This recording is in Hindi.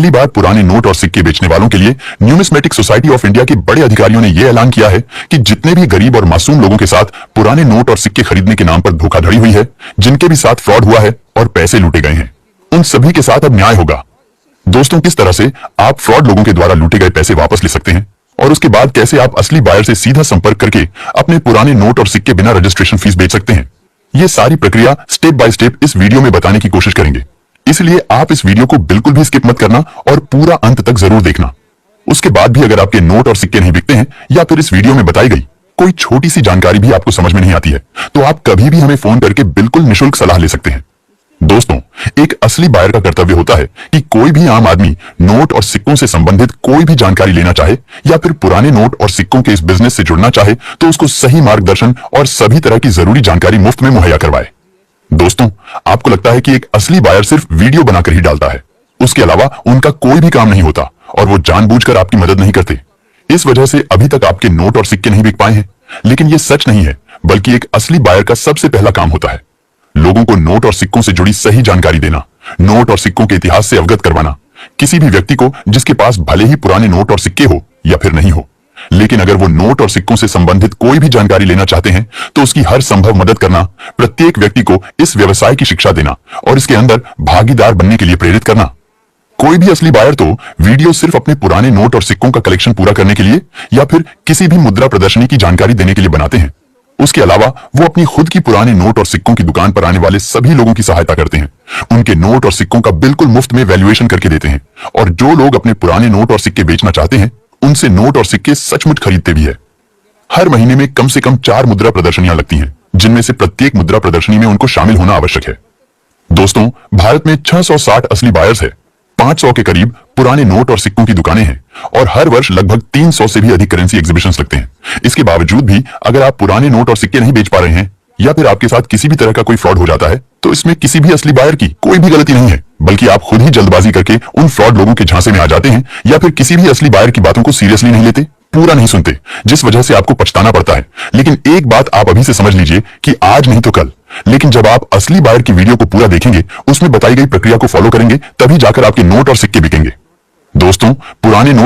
पहली बार पुराने नोट और सिक्के बेचने वालों के लिए न्यूमिस्मेटिक सोसाइटी ऑफ इंडिया के बड़े अधिकारियों ने यह ऐलान किया है कि जितने भी गरीब और मासूम लोगों के साथ पुराने नोट और सिक्के खरीदने के नाम पर धोखाधड़ी हुई है, जिनके भी साथ फ्रॉड हुआ है और पैसे लूटे गए हैं, उन सभी के साथ अब न्याय होगा। दोस्तों, किस तरह से आप फ्रॉड लोगों के द्वारा लूटे गए पैसे वापस ले सकते हैं और उसके बाद कैसे आप असली बायर से सीधा संपर्क करके अपने पुराने नोट और सिक्के बिना रजिस्ट्रेशन फीस बेच सकते हैं, ये सारी प्रक्रिया स्टेप बाय स्टेप इस वीडियो में बताने की कोशिश करेंगे। इसलिए आप इस वीडियो को बिल्कुल भी स्किप मत करना और पूरा अंत तक जरूर देखना। उसके बाद भी अगर आपके नोट और सिक्के नहीं बिकते हैं या फिर इस वीडियो में बताई गई कोई छोटी सी जानकारी भी आपको समझ में नहीं आती है, तो आप कभी भी हमें फोन करके बिल्कुल निशुल्क सलाह ले सकते हैं। दोस्तों, एक असली बायर का कर्तव्य होता है कि कोई भी आम आदमी नोट और सिक्कों से संबंधित कोई भी जानकारी लेना चाहे या फिर पुराने नोट और सिक्कों के इस बिजनेस से जुड़ना चाहे तो उसको सही मार्गदर्शन और सभी तरह की जरूरी जानकारी मुफ्त में मुहैया करवाए। दोस्तों, आपको लगता है कि एक असली बायर सिर्फ वीडियो बनाकर ही डालता है, उसके अलावा उनका कोई भी काम नहीं होता और वो जानबूझकर आपकी मदद नहीं करते। इस वजह से अभी तक आपके नोट और सिक्के नहीं बिक पाए हैं। लेकिन ये सच नहीं है, बल्कि एक असली बायर का सबसे पहला काम होता है लोगों को नोट और सिक्कों से जुड़ी सही जानकारी देना, नोट और सिक्कों के इतिहास से अवगत करवाना। किसी भी व्यक्ति को जिसके पास भले ही पुराने नोट और सिक्के हो या फिर नहीं हो, लेकिन अगर वो नोट और सिक्कों से संबंधित कोई भी जानकारी लेना चाहते हैं तो उसकी हर संभव मदद करना, प्रत्येक व्यक्ति को इस व्यवसाय की शिक्षा देना और इसके अंदर भागीदार बनने के लिए प्रेरित करना। कोई भी असली बायर तो वीडियो सिर्फ अपने पुराने नोट और सिक्कों का कलेक्शन पूरा करने के लिए या फिर किसी भी मुद्रा प्रदर्शनी की जानकारी देने के लिए बनाते हैं। उसके अलावा वो अपनी खुद की पुराने नोट और सिक्कों की दुकान पर आने वाले सभी लोगों की सहायता करते हैं, उनके नोट और सिक्कों का बिल्कुल मुफ्त में वैल्यूएशन करके देते हैं और जो लोग अपने पुराने नोट और सिक्के बेचना चाहते हैं उनसे नोट और सिक्के सचमुच खरीदते भी है। हर महीने में कम से कम 4 मुद्रा प्रदर्शनियां लगती हैं, जिनमें से प्रत्येक मुद्रा प्रदर्शनी में उनको शामिल होना आवश्यक है। दोस्तों, भारत में 660 असली बायर्स है, 500 के करीब पुराने नोट और सिक्कों की दुकानें हैं और हर वर्ष लगभग 300 से भी अधिक करेंसी एग्जीबिशंस लगते हैं। इसके बावजूद भी अगर आप पुराने नोट और सिक्के नहीं बेच पा रहे हैं या फिर आपके साथ किसी भी तरह का कोई फ्रॉड हो जाता है, तो इसमें किसी भी असली बायर की कोई भी गलती नहीं है, बल्कि आप खुद ही जल्दबाजी करके उन फ्रॉड लोगों के झांसे में आ जाते हैं या फिर किसी भी असली बायर की बातों को सीरियसली नहीं लेते, पूरा नहीं सुनते, जिस वजह से आपको पछताना पड़ता है। लेकिन एक बात आप अभी से समझ लीजिए कि आज नहीं तो कल, लेकिन जब आप असली बायर की वीडियो को पूरा देखेंगे, उसमें बताई गई प्रक्रिया को फॉलो करेंगे, तभी जाकर आपके नोट और सिक्के बिकेंगे। दोस्तों, पुराने नोट